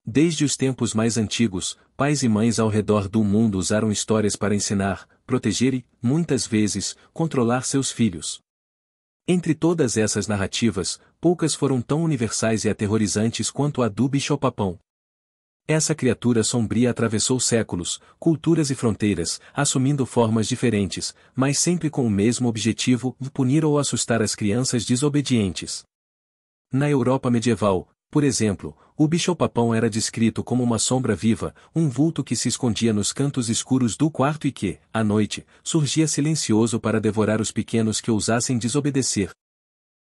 Desde os tempos mais antigos, pais e mães ao redor do mundo usaram histórias para ensinar, proteger e, muitas vezes, controlar seus filhos. Entre todas essas narrativas, poucas foram tão universais e aterrorizantes quanto a do bicho-papão. Essa criatura sombria atravessou séculos, culturas e fronteiras, assumindo formas diferentes, mas sempre com o mesmo objetivo: punir ou assustar as crianças desobedientes. Na Europa medieval, por exemplo, o bicho-papão era descrito como uma sombra viva, um vulto que se escondia nos cantos escuros do quarto e que, à noite, surgia silencioso para devorar os pequenos que ousassem desobedecer.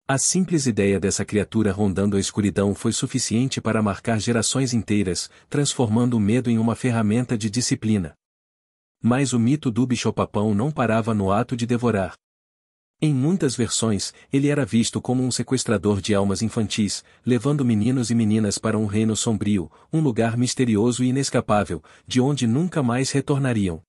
A simples ideia dessa criatura rondando a escuridão foi suficiente para marcar gerações inteiras, transformando o medo em uma ferramenta de disciplina. Mas o mito do bicho-papão não parava no ato de devorar. Em muitas versões, ele era visto como um sequestrador de almas infantis, levando meninos e meninas para um reino sombrio, um lugar misterioso e inescapável, de onde nunca mais retornariam.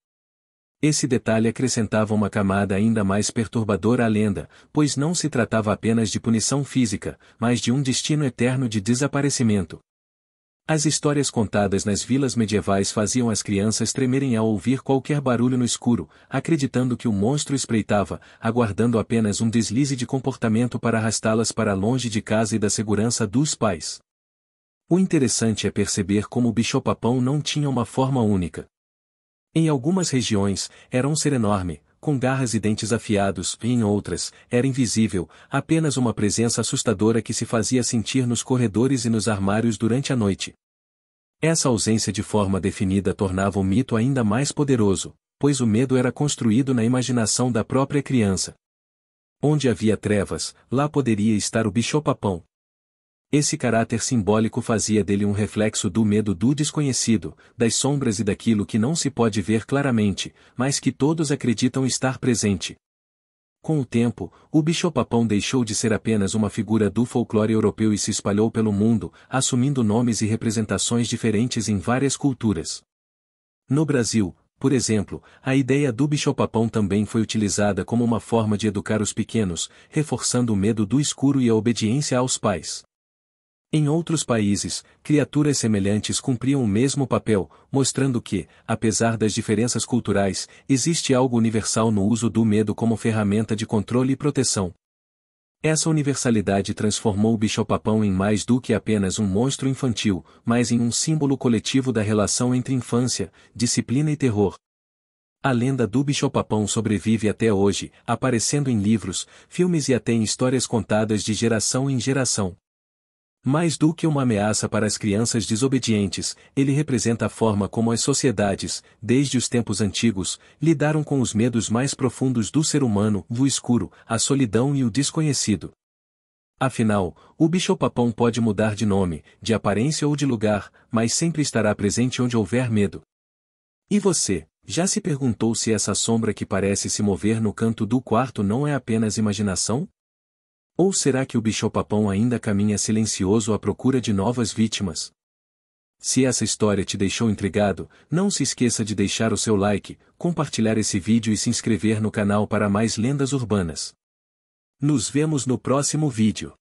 Esse detalhe acrescentava uma camada ainda mais perturbadora à lenda, pois não se tratava apenas de punição física, mas de um destino eterno de desaparecimento. As histórias contadas nas vilas medievais faziam as crianças tremerem ao ouvir qualquer barulho no escuro, acreditando que o monstro espreitava, aguardando apenas um deslize de comportamento para arrastá-las para longe de casa e da segurança dos pais. O interessante é perceber como o bicho-papão não tinha uma forma única. Em algumas regiões, era um ser enorme, com garras e dentes afiados, e em outras, era invisível, apenas uma presença assustadora que se fazia sentir nos corredores e nos armários durante a noite. Essa ausência de forma definida tornava o mito ainda mais poderoso, pois o medo era construído na imaginação da própria criança. Onde havia trevas, lá poderia estar o bicho-papão. Esse caráter simbólico fazia dele um reflexo do medo do desconhecido, das sombras e daquilo que não se pode ver claramente, mas que todos acreditam estar presente. Com o tempo, o bicho-papão deixou de ser apenas uma figura do folclore europeu e se espalhou pelo mundo, assumindo nomes e representações diferentes em várias culturas. No Brasil, por exemplo, a ideia do bicho-papão também foi utilizada como uma forma de educar os pequenos, reforçando o medo do escuro e a obediência aos pais. Em outros países, criaturas semelhantes cumpriam o mesmo papel, mostrando que, apesar das diferenças culturais, existe algo universal no uso do medo como ferramenta de controle e proteção. Essa universalidade transformou o bicho-papão em mais do que apenas um monstro infantil, mas em um símbolo coletivo da relação entre infância, disciplina e terror. A lenda do bicho-papão sobrevive até hoje, aparecendo em livros, filmes e até em histórias contadas de geração em geração. Mais do que uma ameaça para as crianças desobedientes, ele representa a forma como as sociedades, desde os tempos antigos, lidaram com os medos mais profundos do ser humano: o escuro, a solidão e o desconhecido. Afinal, o bicho-papão pode mudar de nome, de aparência ou de lugar, mas sempre estará presente onde houver medo. E você, já se perguntou se essa sombra que parece se mover no canto do quarto não é apenas imaginação? Ou será que o bicho-papão ainda caminha silencioso à procura de novas vítimas? Se essa história te deixou intrigado, não se esqueça de deixar o seu like, compartilhar esse vídeo e se inscrever no canal para mais lendas urbanas. Nos vemos no próximo vídeo.